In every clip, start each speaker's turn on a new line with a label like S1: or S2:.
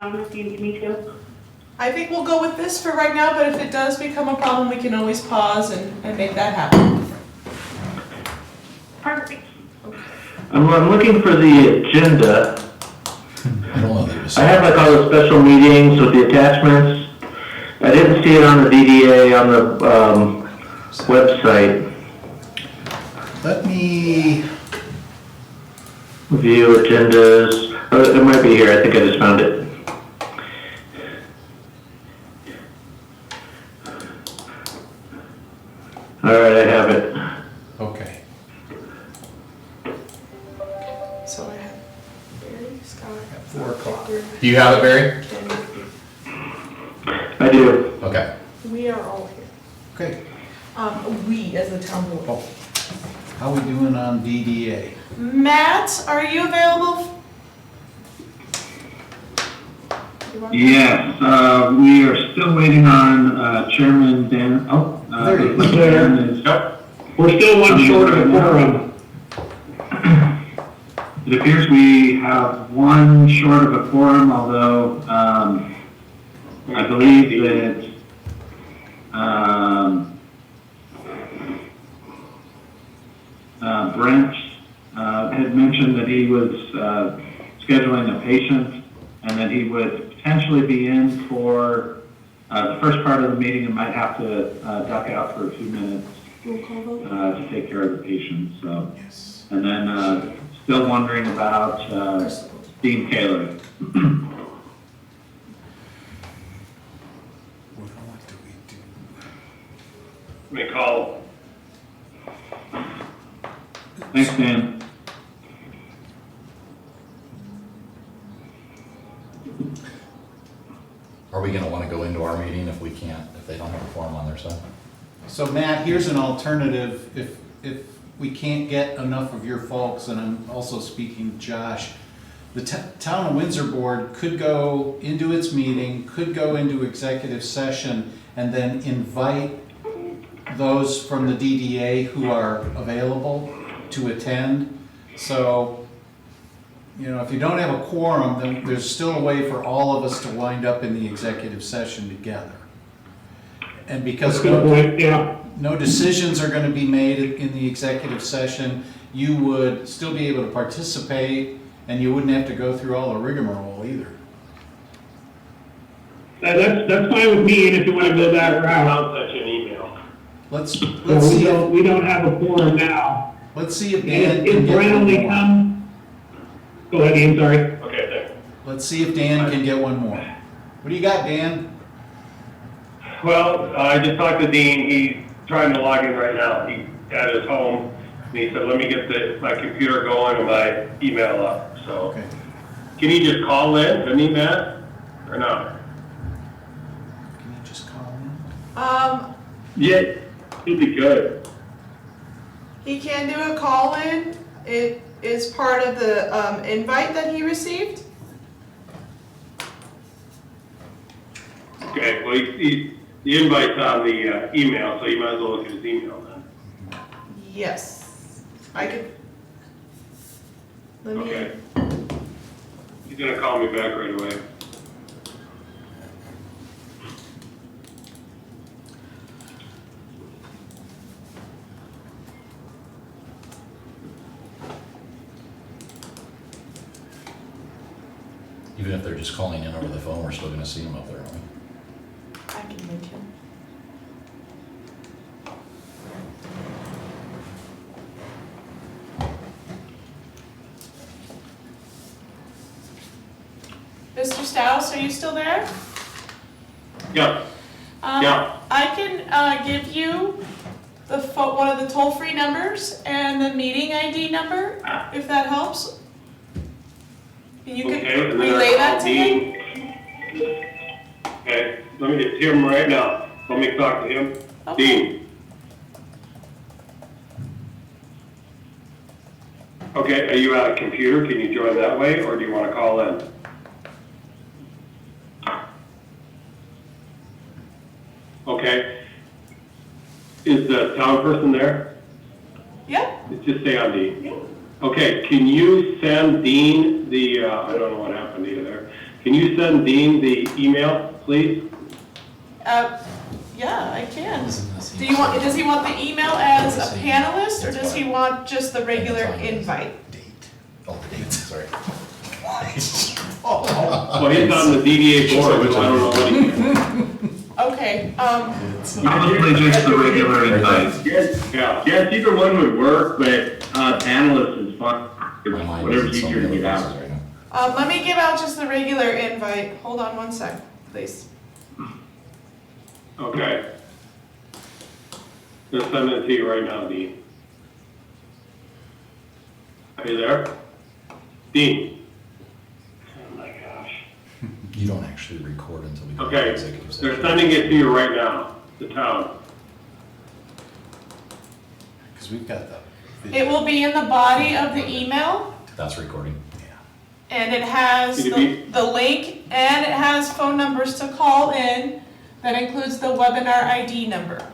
S1: if you need me to.
S2: I think we'll go with this for right now, but if it does become a problem, we can always pause and make that happen.
S1: Perfect.
S3: I'm looking for the agenda.
S4: I don't know that it was.
S3: I have like all the special meetings with the attachments. I didn't see it on the DDA on the website.
S4: Let me,
S3: View agendas. Oh, it might be here. I think I just found it. All right, I have it.
S4: okay.
S2: So I have Barry, Scott.
S4: At 4 o'clock.
S2: Victor,
S4: Do you have it, Barry?
S2: and
S3: I do.
S4: Okay.
S2: we are all here.
S4: Okay.
S2: We as the town board.
S4: Oh, how we doing on DDA?
S2: Matt, are you available? You want-
S5: Yes, we are still waiting on Chairman Dan,
S4: There he is.
S5: Dan is.
S1: We're still one short of a quorum.
S5: It appears we have one short of a quorum, although, I believe that, Brent, had mentioned that he was, scheduling a patient and that he would potentially be in for, the first part of the meeting and might have to, duck out for a few minutes,
S2: Roll call vote.
S5: to take care of the patient, so.
S4: Yes.
S5: And then, still wondering about, Dean Taylor.
S4: What do we do?
S5: Let me call. Thanks, Dan.
S4: Are we gonna wanna go into our meeting if we can't, if they don't have a forum on their side? So Matt, here's an alternative, if we can't get enough of your folks, and I'm also speaking to Josh, the Town of Windsor Board could go into its meeting, could go into executive session, and then invite those from the DDA who are available to attend. So, you know, if you don't have a quorum, then there's still a way for all of us to wind up in the executive session together. And because
S1: Good point, yeah.
S4: no decisions are gonna be made in the executive session, you would still be able to participate, and you wouldn't have to go through all the rigmarole either.
S1: That's fine with me, and if you wanna go that route.
S6: I'll send you an email.
S4: Let's
S1: Well,
S4: see,
S1: we don't have a quorum now.
S4: let's see if Dan
S1: If
S4: can get
S1: Brent
S4: one
S1: only
S4: more.
S1: come, go ahead, Ian, sorry.
S6: Okay, thanks.
S4: Let's see if Dan can get one more. What do you got, Dan?
S6: Well, I just talked to Dean, he's trying to log in right now, he's at his home, and he said, let me get my computer going and my email up, so.
S4: Okay.
S6: Can you just call in, didn't he, Matt, or not?
S4: Can you just call in?
S6: Yeah, he'd be good.
S2: He can do a call-in. It is part of the invite that he received.
S6: Okay, well, the invite's on the email, so you might as well look at his email then.
S2: Yes. I could. Let me.
S6: Okay. He's gonna call me back right away.
S4: Even if they're just calling in over the phone, we're still gonna see them up there, aren't we?
S2: I can make him. Mr. Staus, are you still there?
S6: Yeah, Yeah.
S2: I can give you the one of the toll-free numbers and the meeting ID number, if that helps. And you
S6: okay.
S2: can
S6: and then
S2: relay
S6: I'll
S2: that
S6: call
S2: to him.
S6: Dean. Okay, let me get him right now. Let me talk to him.
S2: Okay.
S6: Dean. Okay, are you at a computer? Can you join that way, or do you want to call in? Okay. Is the town person there?
S2: Yep.
S6: Just stay on Dean.
S2: Yep.
S6: Okay, can you send Dean the, I don't know what happened either, Can you send Dean the email, please?
S2: Yeah, I can. Does he want the email as a panelist, or does he want just the regular invite?
S4: Date. Oh, the date, sorry.
S6: Well, he's on the DDA board, so I don't know what he.
S2: Okay,
S5: Probably just the regular invite.
S6: Yeah.
S7: Yes, either one would work, but panelist is fine.
S4: My mind
S7: Whatever's
S4: is in so
S7: easier to
S4: many
S7: get
S4: places
S7: out.
S4: right now.
S2: let me give out just the regular invite. Hold on one sec, please.
S6: Okay. Just sending it to you right now, Dean. Are you there? Dean? Oh my gosh.
S4: You don't actually record until we go to
S6: Okay,
S4: executive session.
S6: they're sending it to you right now, the town.
S4: Because we've got the.
S2: It will be in the body of the email,
S4: That's recording. Yeah.
S2: and it has
S6: It'll be-
S2: the link, and it has phone numbers to call in. That includes the webinar ID number.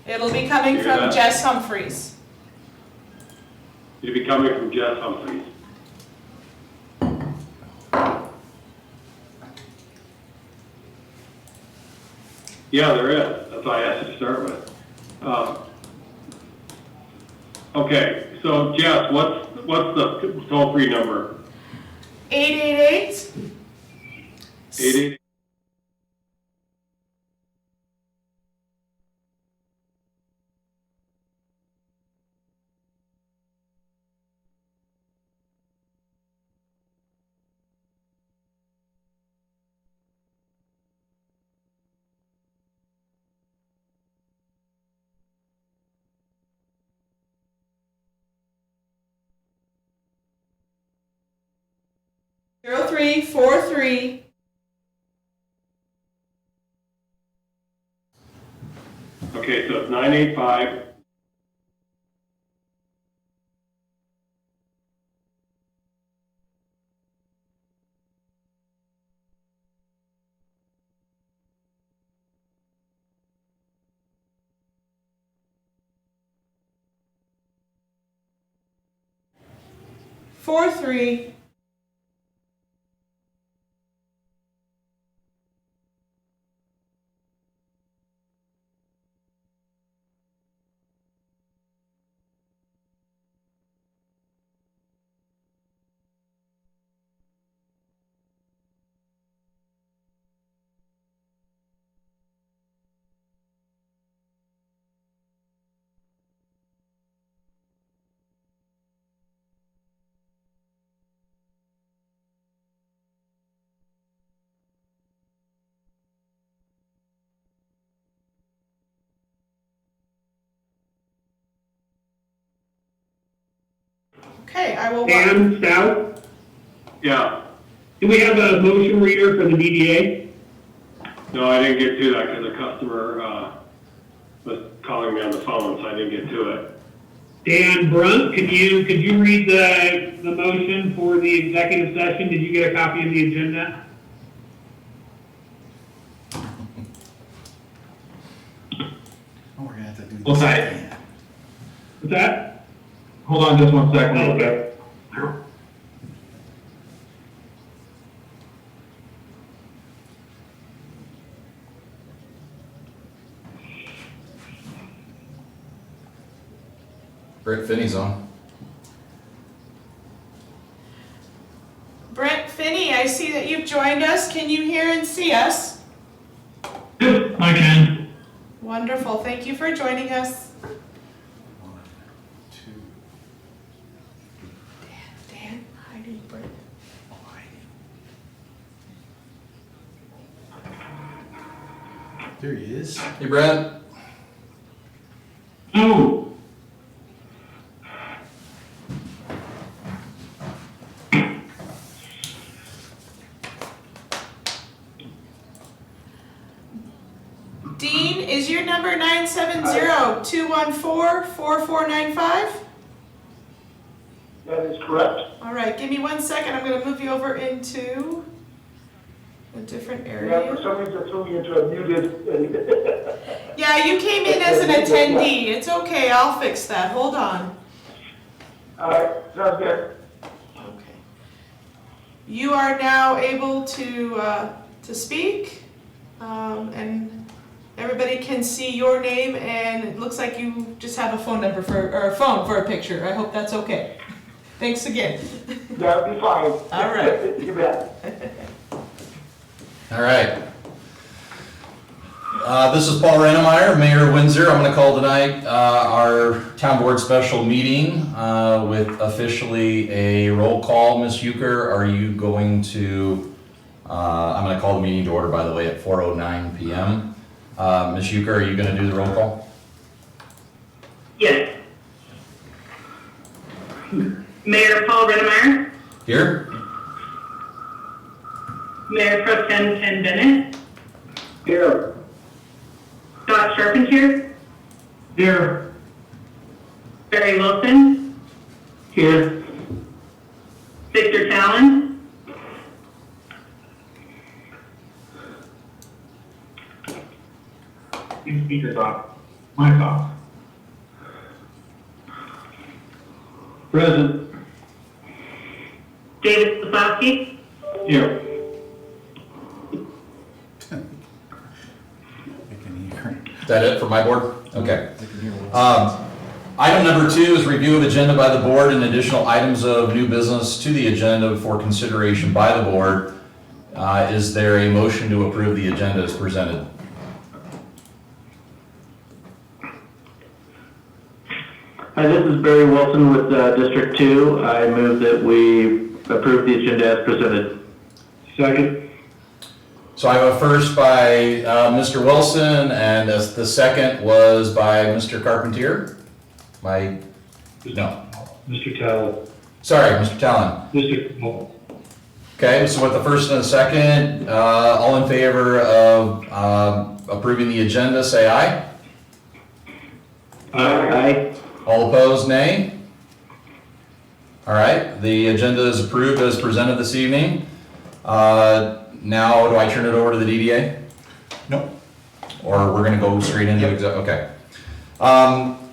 S2: It'll be coming
S6: Hear
S2: from
S6: that?
S2: Jess Humphreys.
S6: It'll be coming from Jess Humphries. Yeah, there is. That's why I asked you to start with. Okay, so Jess, what's the toll-free number?
S2: 888
S6: 88?
S2: Zero 0343.
S6: Okay, so it's 985.
S2: Four three. Okay, I will.
S1: Dan Stout,
S6: Yeah.
S1: do we have a motion reader for the DDA?
S6: No, I didn't get to that because the customer was calling me on the phone, so I didn't get to it.
S1: Dan Brunt, could you read the motion for the executive session? Did you get a copy of the agenda?
S4: Oh, we're gonna have to do this.
S7: What's that?
S4: again.
S1: What's that?
S7: Hold on just one second.
S1: Oh, okay.
S4: Brett Finney's on.
S2: Brent Finney, I see that you've joined us. Can you hear and see us?
S1: Yep, I can.
S2: Wonderful. Thank you for joining us.
S4: 1, 2,
S2: Dan, Heidi, Brent.
S4: There he is.
S3: Hey, Brent.
S1: Oh,
S2: Dean, is your number 970-214-4495?
S8: That is correct.
S2: All right, give me 1 second. I'm going to move you over into a different
S8: Yeah,
S2: area.
S8: for some reason it threw me into a muted.
S2: Yeah, you came in as an attendee. It's okay. I'll fix that. Hold on.
S8: All right, sounds good.
S2: Okay. you are now able to speak, and everybody can see your name, and it looks like you just have a phone number or a phone for a picture. I hope that's okay. Thanks again.
S8: That'll be fine.
S2: All right.
S8: You bet.
S9: All right. This is Paul Reinemeyer, Mayor of Windsor. I'm going to call tonight our town board special meeting with officially a roll call. Ms. Euchre, are you going to, I'm going to call the meeting to order, by the way, at 4:09 p.m. Ms. Euchre, are you going to do the roll call?
S10: Yes. Mayor Paul Reinemeyer,
S9: Here?
S10: Mayor Pro Tem Ken Bennett,
S8: Here.
S10: Scott Charpentier,
S1: Here.
S10: Barry Wilson,
S3: Here.
S10: Victor Talon,
S1: Speaker's off. Mic's off.
S8: Present.
S10: David Slasowski,
S1: Here.
S4: I can hear.
S9: Is that it for my board? Okay.
S4: I can hear what's.
S9: Item number 2 is review of agenda by the board and additional items of new business to the agenda for consideration by the board. Is there a motion to approve the agenda as presented?
S3: Hi, this is Barry Wilson with District 2. I move that we approve the agenda as presented.
S8: Second.
S9: So I have a first by Mr. Wilson, and the second was by Mr. Carpentier. No,
S8: Mr. Talon.
S9: sorry, Mr. Talon.
S8: Mr.
S9: Okay, so with the first and the second, all in favor of approving the agenda, say aye.
S3: Aye.
S9: All opposed, nay. All right, the agenda is approved as presented this evening. Now, do I turn it over to the DDA?
S4: Nope.
S9: Or we're gonna go straight into okay.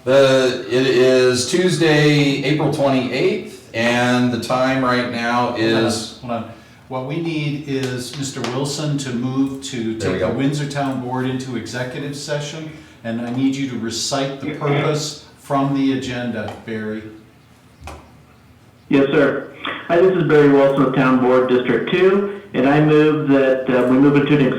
S9: It is Tuesday, April 28th, and the time right now is,
S4: Hold on. What we need is Mr. Wilson to move to
S9: There we
S4: take the
S9: go.
S4: Windsor Town Board into executive session, and I need you to recite the purpose from the agenda, Barry.
S3: Yes, sir. Hi, this is Barry Wilson of Town Board District 2, and I move that we move into a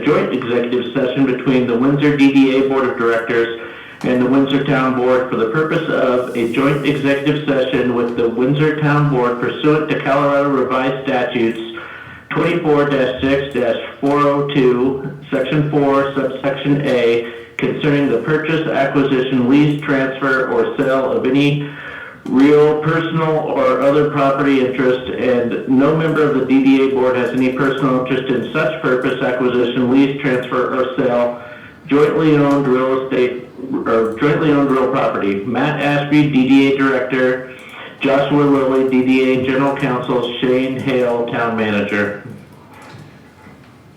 S3: joint executive session between the Windsor DDA Board of Directors and the Windsor Town Board for the purpose of a joint executive session with the Windsor Town Board pursuant to Colorado Revised Statutes 24-6-402, Section 4, Subsection A, concerning the purchase, acquisition, lease, transfer, or sale of any real, personal, or other property interest, and no member of the DDA Board has any personal interest in such purpose, acquisition, lease, transfer, or sale, jointly owned real estate, or jointly owned real property. Matt Ashby, DDA Director, Joshua Lilly, DDA General Counsel, Shane Hale, Town Manager.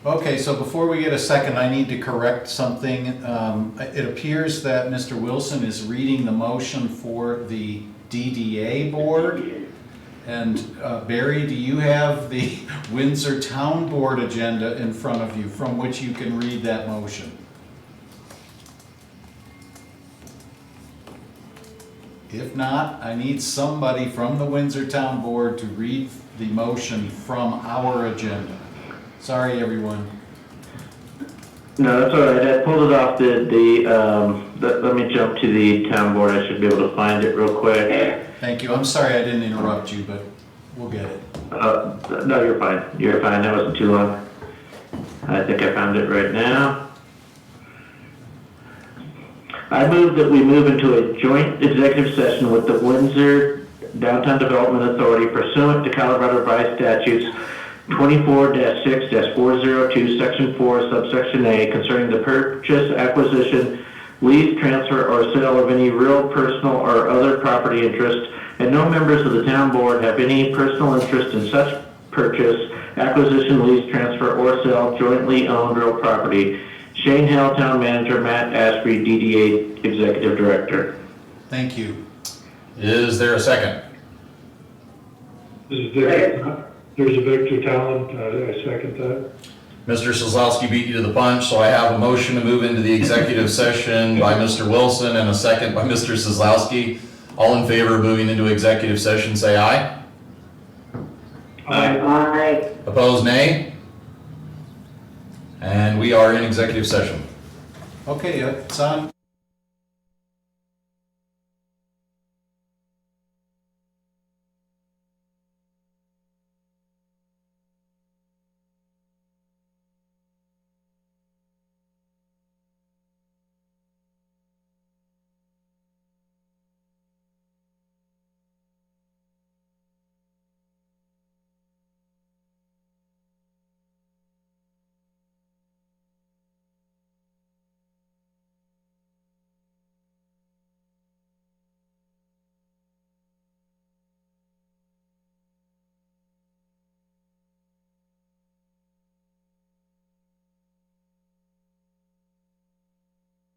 S4: Okay, so before we get a second, I need to correct something. It appears that Mr. Wilson is reading the motion for the DDA Board. And Barry, do you have the Windsor Town Board agenda in front of you from which you can read that motion? If not, I need somebody from the Windsor Town Board to read the motion from our agenda. Sorry, everyone.
S3: No, that's all right. I pulled it off let me jump to the Town Board. I should be able to find it real quick.
S4: Thank you. I'm sorry I didn't interrupt you, but we'll get it.
S3: No, you're fine. You're fine. That wasn't too long. I think I found it right now. I move that we move into a joint executive session with the Windsor Downtown Development Authority pursuant to Colorado Revised Statutes 24-6-402, Section 4, Subsection A, concerning the purchase, acquisition, lease, transfer, or sale of any real, personal, or other property interest, and no members of the town board have any personal interest in such purchase, acquisition, lease, transfer, or sale jointly owned real property. Shane Hale, Town Manager, Matt Ashby, DDA Executive Director.
S4: Thank you.
S9: is there a second?
S8: This is Dick. There's a Victor Talent, I second that.
S9: Mr. Sazlowski beat you to the punch, so I have a motion to move into the executive session by Mr. Wilson and a second by Mr. Sazlowski. All in favor of moving into executive session, say aye.
S7: Aye.
S9: Opposed, nay? And we are in executive session.
S4: Okay, it's on.